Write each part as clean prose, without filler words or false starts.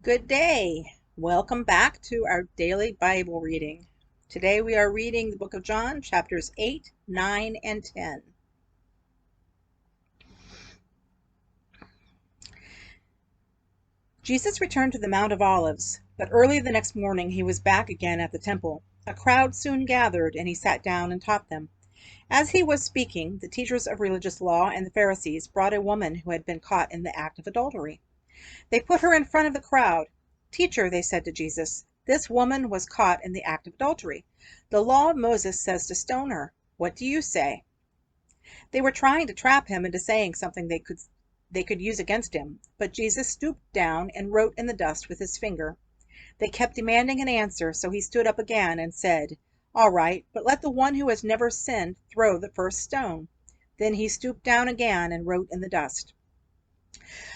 Good day. Welcome back to our daily Bible reading. Today we are reading the book of John, chapters 8, 9, and 10. Jesus returned to the Mount of Olives, but early the next morning he was back again at the temple. A crowd soon gathered, and he sat down and taught them. As he was speaking, the teachers of religious law and the Pharisees brought a woman who had been caught in the act of adultery. They put her in front of the crowd. "Teacher," they said to Jesus, "this woman was caught in the act of adultery. The law of Moses says to stone her. What do you say?" They were trying to trap him into saying something they could use against him, but Jesus stooped down and wrote in the dust with his finger. They kept demanding an answer, so he stood up again and said, "All right, but let the one who has never sinned throw the first stone." Then he stooped down again and wrote in the dust.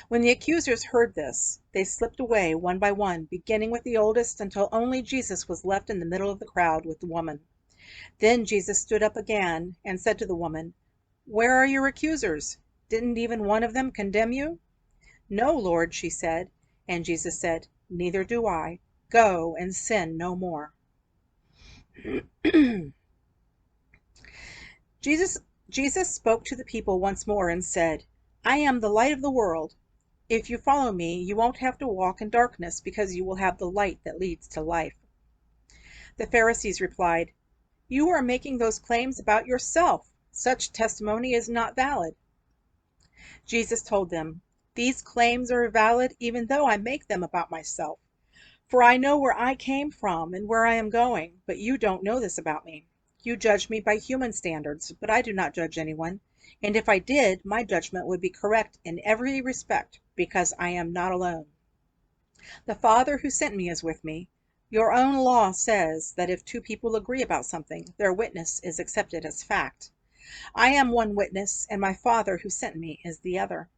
When the accusers heard this, they slipped away one by one, beginning with the oldest, until only Jesus was left in the middle of the crowd with the woman. Then Jesus stood up again and said to the woman, "Where are your accusers? Didn't even one of them condemn you?" "No, Lord," she said. And Jesus said, "Neither do I. Go and sin no more." Jesus spoke to the people once more and said, "I am the light of the world. If you follow me, you won't have to walk in darkness, because you will have the light that leads to life." The Pharisees replied, "You are making those claims about yourself. Such testimony is not valid." Jesus told them, "These claims are valid even though I make them about myself. For I know where I came from and where I am going, but you don't know this about me. You judge me by human standards, but I do not judge anyone. And if I did, my judgment would be correct in every respect, because I am not alone. The Father who sent me is with me. Your own law says that if two people agree about something, their witness is accepted as fact. I am one witness, and my Father who sent me is the other."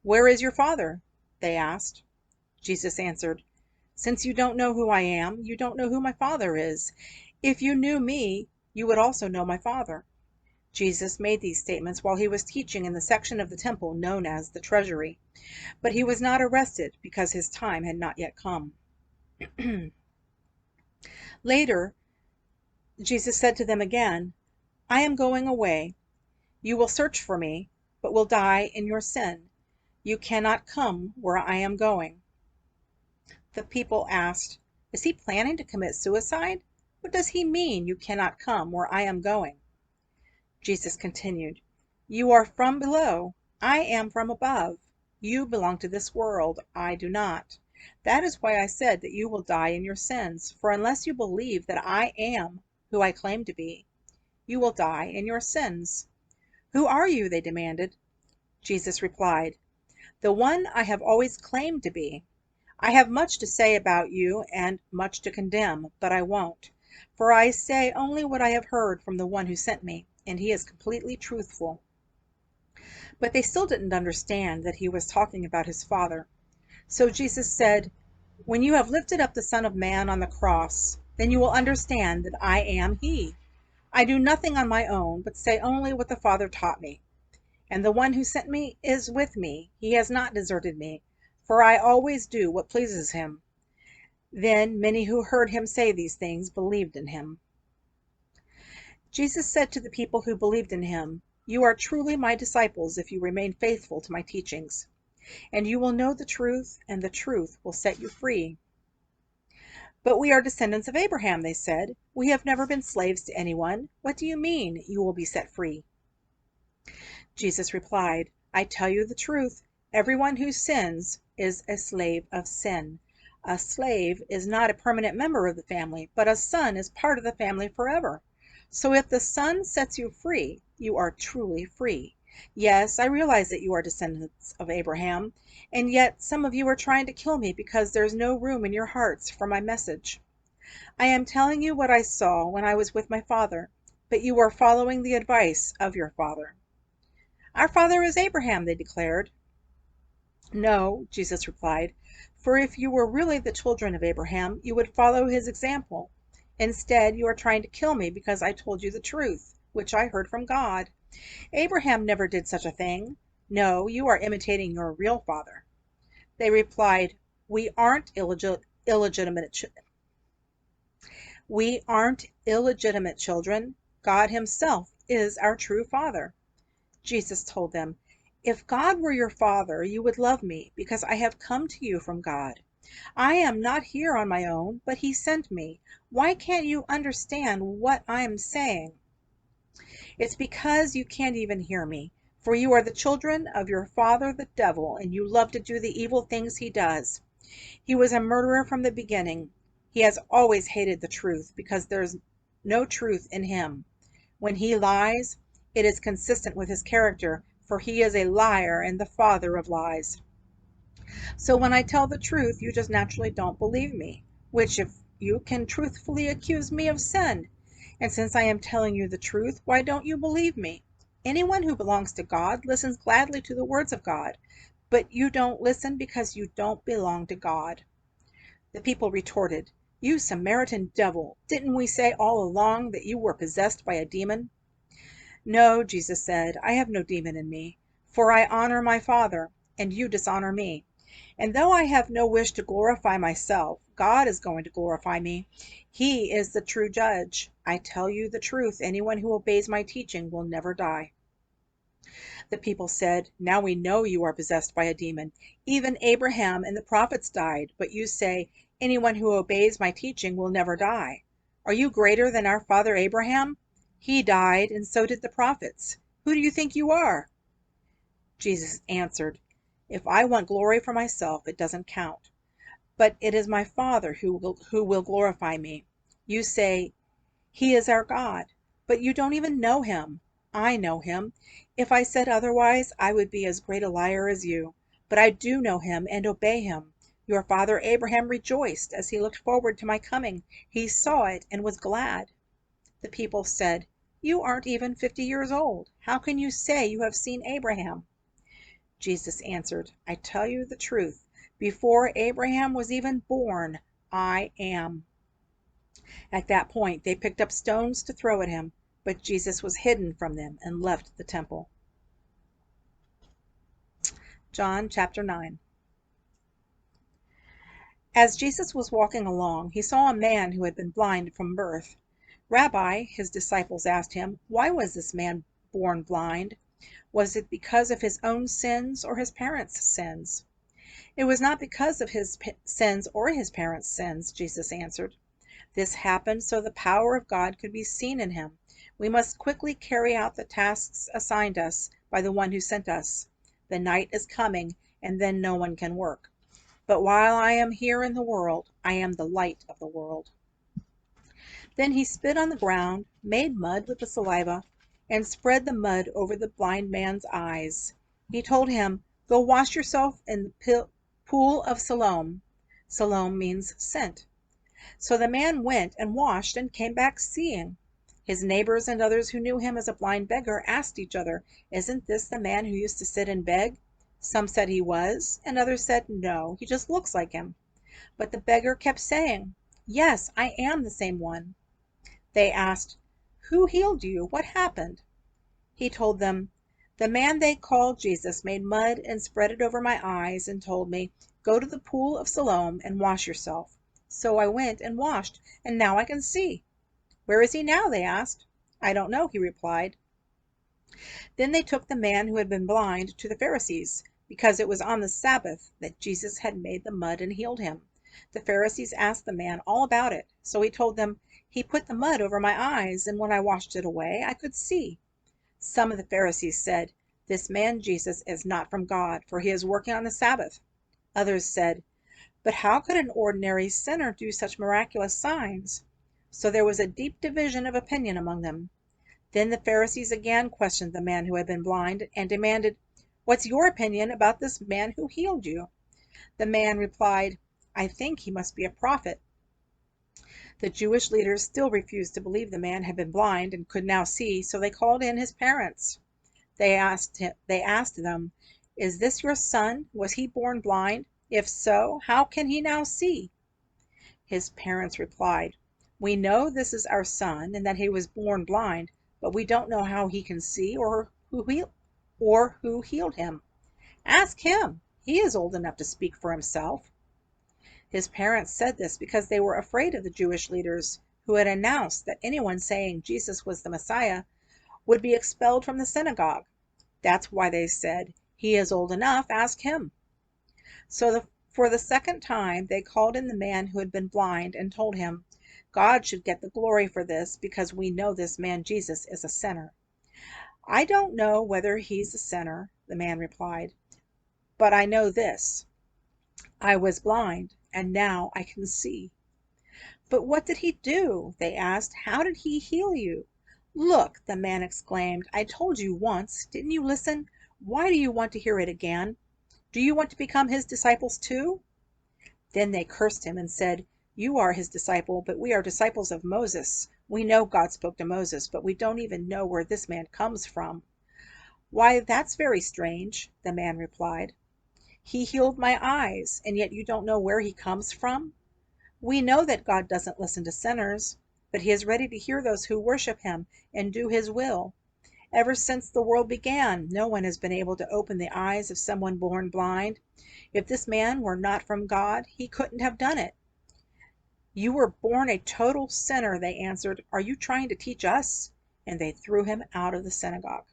"Where is your Father?" they asked. Jesus answered, "Since you don't know who I am, you don't know who my Father is. If you knew me, you would also know my Father." Jesus made these statements while he was teaching in the section of the temple known as the treasury, but he was not arrested because his time had not yet come. Later, Jesus said to them again, "I am going away. You will search for me, but will die in your sin. You cannot come where I am going." The people asked, "Is he planning to commit suicide? What does he mean, you cannot come where I am going?" Jesus continued, "You are from below. I am from above. You belong to this world. I do not. That is why I said that you will die in your sins, for unless you believe that I am who I claim to be, you will die in your sins." "Who are you?" they demanded. Jesus replied, "The one I have always claimed to be. I have much to say about you and much to condemn, but I won't, for I say only what I have heard from the one who sent me, and he is completely truthful." But they still didn't understand that he was talking about his Father. So Jesus said, "When you have lifted up the Son of Man on the cross, then you will understand that I am he. I do nothing on my own, but say only what the Father taught me. And the one who sent me is with me. He has not deserted me, for I always do what pleases him." Then many who heard him say these things believed in him. Jesus said to the people who believed in him, "You are truly my disciples if you remain faithful to my teachings. And you will know the truth, and the truth will set you free." "But we are descendants of Abraham," they said. "We have never been slaves to anyone. What do you mean, you will be set free?" Jesus replied, "I tell you the truth. Everyone who sins is a slave of sin. A slave is not a permanent member of the family, but a son is part of the family forever. So if the Son sets you free, you are truly free. Yes, I realize that you are descendants of Abraham, and yet some of you are trying to kill me because there is no room in your hearts for my message. I am telling you what I saw when I was with my father, but you are following the advice of your father." "Our father is Abraham," they declared. "No," Jesus replied, "for if you were really the children of Abraham, you would follow his example. Instead, you are trying to kill me because I told you the truth, which I heard from God. Abraham never did such a thing. No, you are imitating your real father." They replied, We aren't illegitimate. We aren't illegitimate children. God himself is our true Father. Jesus told them, "If God were your Father, you would love me, because I have come to you from God. I am not here on my own, but he sent me. Why can't you understand what I am saying? It's because you can't even hear me. For you are the children of your father the devil, and you love to do the evil things he does. He was a murderer from the beginning. He has always hated the truth, because there's no truth in him. When he lies, it is consistent with his character, for he is a liar and the father of lies. So when I tell the truth, you just naturally don't believe me, which if you can truthfully accuse me of sin. And since I am telling you the truth, why don't you believe me? Anyone who belongs to God listens gladly to the words of God, but you don't listen because you don't belong to God." The people retorted, "You Samaritan devil, didn't we say all along that you were possessed by a demon?" "No," Jesus said, "I have no demon in me, for I honor my Father, and you dishonor me. And though I have no wish to glorify myself, God is going to glorify me. He is the true judge. I tell you the truth, anyone who obeys my teaching will never die." The people said, "Now we know you are possessed by a demon. Even Abraham and the prophets died, but you say, 'Anyone who obeys my teaching will never die.' Are you greater than our father Abraham? He died, and so did the prophets. Who do you think you are?" Jesus answered, "If I want glory for myself, it doesn't count. But it is my Father who will glorify me. You say, 'He is our God,' but you don't even know him. I know him. If I said otherwise, I would be as great a liar as you. But I do know him and obey him. Your father Abraham rejoiced as he looked forward to my coming. He saw it and was glad." The people said, "You aren't even 50 years old. How can you say you have seen Abraham?" Jesus answered, "I tell you the truth. Before Abraham was even born, I am." At that point, they picked up stones to throw at him, but Jesus was hidden from them and left the temple. John chapter 9. As Jesus was walking along, he saw a man who had been blind from birth. "Rabbi," his disciples asked him, "why was this man born blind? Was it because of his own sins or his parents' sins?" "It was not because of his sins or his parents' sins," Jesus answered. "This happened so the power of God could be seen in him. We must quickly carry out the tasks assigned us by the one who sent us. The night is coming, and then no one can work. But while I am here in the world, I am the light of the world." Then he spit on the ground, made mud with the saliva, and spread the mud over the blind man's eyes. He told him, "Go wash yourself in the pool of Siloam." Siloam means sent. So the man went and washed and came back seeing. His neighbors and others who knew him as a blind beggar asked each other, "Isn't this the man who used to sit and beg?" Some said he was, and others said, "No, he just looks like him." But the beggar kept saying, "Yes, I am the same one." They asked, "Who healed you? What happened?" He told them, "The man they called Jesus made mud and spread it over my eyes and told me, 'Go to the pool of Siloam and wash yourself.' So I went and washed, and now I can see." "Where is he now?" they asked. "I don't know," he replied. Then they took the man who had been blind to the Pharisees, because it was on the Sabbath that Jesus had made the mud and healed him. The Pharisees asked the man all about it, so he told them, "He put the mud over my eyes, and when I washed it away, I could see." Some of the Pharisees said, "This man Jesus is not from God, for he is working on the Sabbath." Others said, "But how could an ordinary sinner do such miraculous signs?" So there was a deep division of opinion among them. Then the Pharisees again questioned the man who had been blind and demanded, "What's your opinion about this man who healed you?" The man replied, "I think he must be a prophet." The Jewish leaders still refused to believe the man had been blind and could now see, so they called in his parents. They asked them, "Is this your son? Was he born blind? If so, how can he now see?" His parents replied, "We know this is our son and that he was born blind, but we don't know how he can see or who healed him. Ask him. He is old enough to speak for himself." His parents said this because they were afraid of the Jewish leaders who had announced that anyone saying Jesus was the Messiah would be expelled from the synagogue. That's why they said, "He is old enough, ask him." For the second time, they called in the man who had been blind and told him, "God should get the glory for this because we know this man Jesus is a sinner." "I don't know whether he's a sinner," the man replied, "but I know this. I was blind, and now I can see." "But what did he do?" they asked. "How did he heal you?" "Look," the man exclaimed, "I told you once. Didn't you listen? Why do you want to hear it again? Do you want to become his disciples too?" Then they cursed him and said, "You are his disciple, but we are disciples of Moses. We know God spoke to Moses, but we don't even know where this man comes from." "Why, that's very strange," the man replied. "He healed my eyes, and yet you don't know where he comes from? We know that God doesn't listen to sinners, but he is ready to hear those who worship him and do his will. Ever since the world began, no one has been able to open the eyes of someone born blind. If this man were not from God, he couldn't have done it." "You were born a total sinner," they answered. "Are you trying to teach us?" And they threw him out of the synagogue.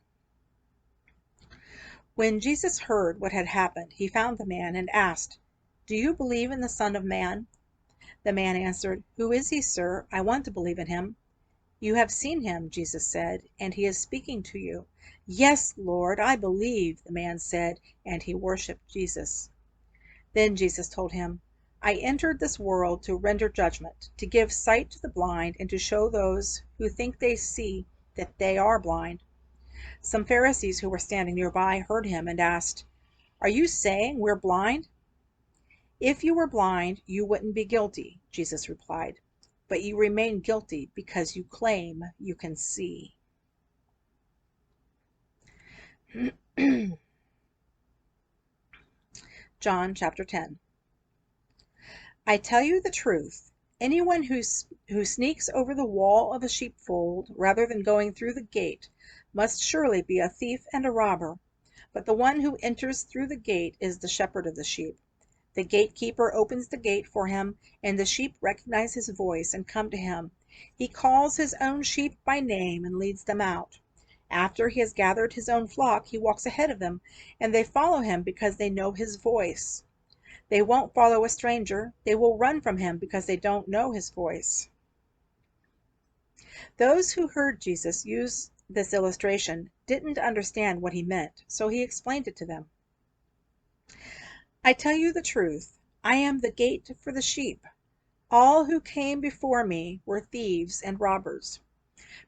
When Jesus heard what had happened, he found the man and asked, "Do you believe in the Son of Man?" The man answered, "Who is he, sir? I want to believe in him." "You have seen him," Jesus said, "and he is speaking to you." "Yes, Lord, I believe," the man said, and he worshiped Jesus. Then Jesus told him, "I entered this world to render judgment, to give sight to the blind, and to show those who think they see that they are blind." Some Pharisees who were standing nearby heard him and asked, "Are you saying we're blind?" "If you were blind, you wouldn't be guilty," Jesus replied. "But you remain guilty because you claim you can see." John chapter 10. I tell you the truth. Anyone who sneaks over the wall of a sheepfold rather than going through the gate must surely be a thief and a robber. But the one who enters through the gate is the shepherd of the sheep. The gatekeeper opens the gate for him, and the sheep recognize his voice and come to him. He calls his own sheep by name and leads them out. After he has gathered his own flock, he walks ahead of them, and they follow him because they know his voice. They won't follow a stranger. They will run from him because they don't know his voice. Those who heard Jesus use this illustration didn't understand what he meant, so he explained it to them. I tell you the truth. I am the gate for the sheep. All who came before me were thieves and robbers,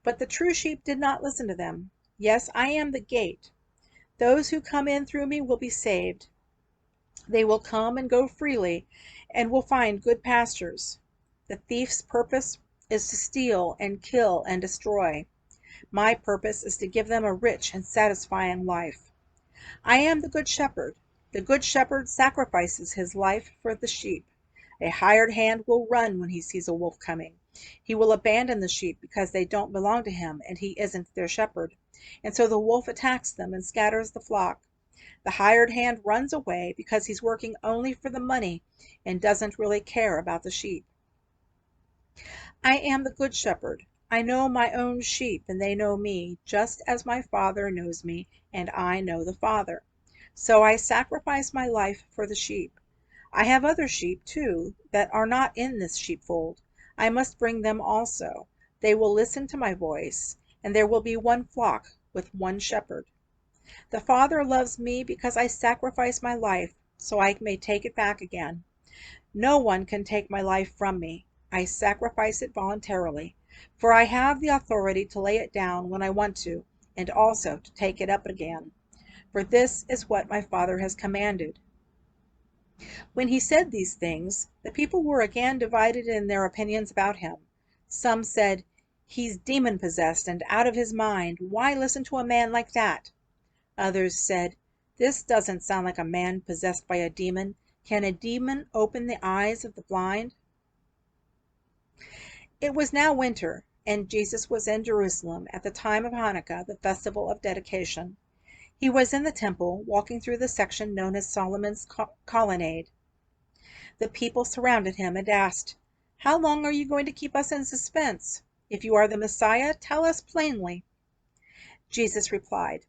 but the true sheep did not listen to them. Yes, I am the gate. Those who come in through me will be saved. They will come and go freely and will find good pastures. The thief's purpose is to steal and kill and destroy. My purpose is to give them a rich and satisfying life. I am the good shepherd. The good shepherd sacrifices his life for the sheep. A hired hand will run when he sees a wolf coming. He will abandon the sheep because they don't belong to him and he isn't their shepherd. And so the wolf attacks them and scatters the flock. The hired hand runs away because he's working only for the money and doesn't really care about the sheep. I am the good shepherd. I know my own sheep and they know me, just as my Father knows me and I know the Father. So I sacrifice my life for the sheep. I have other sheep, too, that are not in this sheepfold. I must bring them also. They will listen to my voice, and there will be one flock with one shepherd. The Father loves me because I sacrifice my life so I may take it back again. No one can take my life from me. I sacrifice it voluntarily, for I have the authority to lay it down when I want to, and also to take it up again. For this is what my Father has commanded. When he said these things, the people were again divided in their opinions about him. Some said, "He's demon-possessed and out of his mind. Why listen to a man like that?" Others said, "This doesn't sound like a man possessed by a demon. Can a demon open the eyes of the blind?" It was now winter, and Jesus was in Jerusalem at the time of Hanukkah, the festival of dedication. He was in the temple, walking through the section known as Solomon's colonnade. The people surrounded him and asked, "How long are you going to keep us in suspense? If you are the Messiah, tell us plainly." Jesus replied,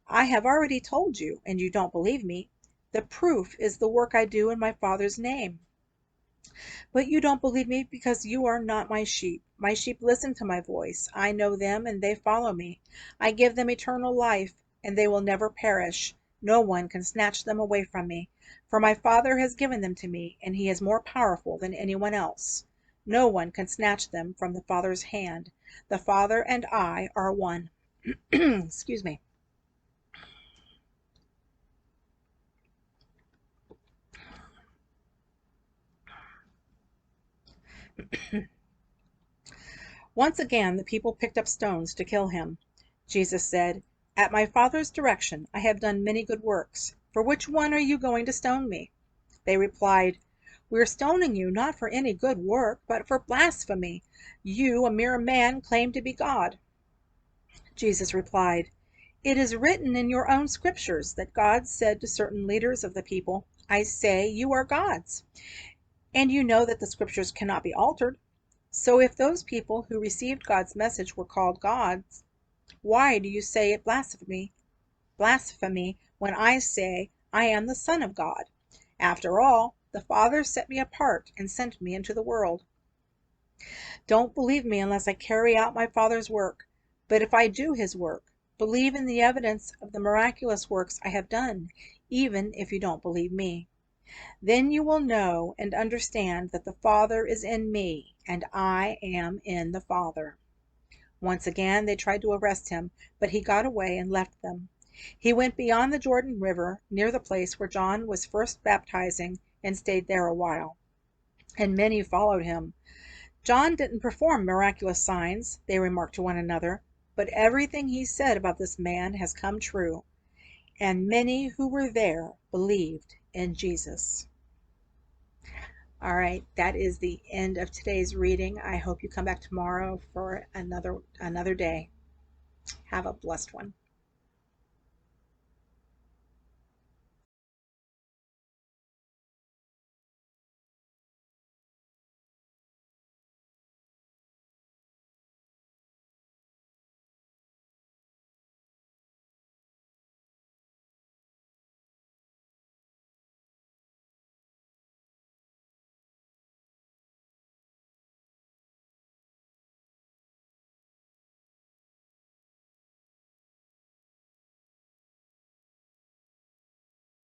"I have already told you, and you don't believe me. The proof is the work I do in my Father's name. But you don't believe me because you are not my sheep. My sheep listen to my voice. I know them, and they follow me. I give them eternal life, and they will never perish. No one can snatch them away from me. For my Father has given them to me, and he is more powerful than anyone else. No one can snatch them from the Father's hand. The Father and I are one." Excuse me. Once again the people picked up stones to kill him. Jesus said, "At my Father's direction I have done many good works. For which one are you going to stone me?" They replied, "We are stoning you not for any good work, but for blasphemy. You, a mere man, claim to be God." Jesus replied, "It is written in your own scriptures that God said to certain leaders of the people, 'I say you are gods.' And you know that the scriptures cannot be altered. So if those people who received God's message were called gods, why do you say it blasphemy when I say I am the Son of God? After all, the Father set me apart and sent me into the world. Don't believe me unless I carry out my Father's work. But if I do his work, believe in the evidence of the miraculous works I have done, even if you don't believe me. Then you will know and understand that the Father is in me, and I am in the Father." Once again they tried to arrest him, but he got away and left them. He went beyond the Jordan River, near the place where John was first baptizing, and stayed there a while. And many followed him. "John didn't perform miraculous signs," they remarked to one another, "but everything he said about this man has come true." And many who were there believed in Jesus. All right, that is the end of today's reading. I hope you come back tomorrow for another day. Have a blessed one.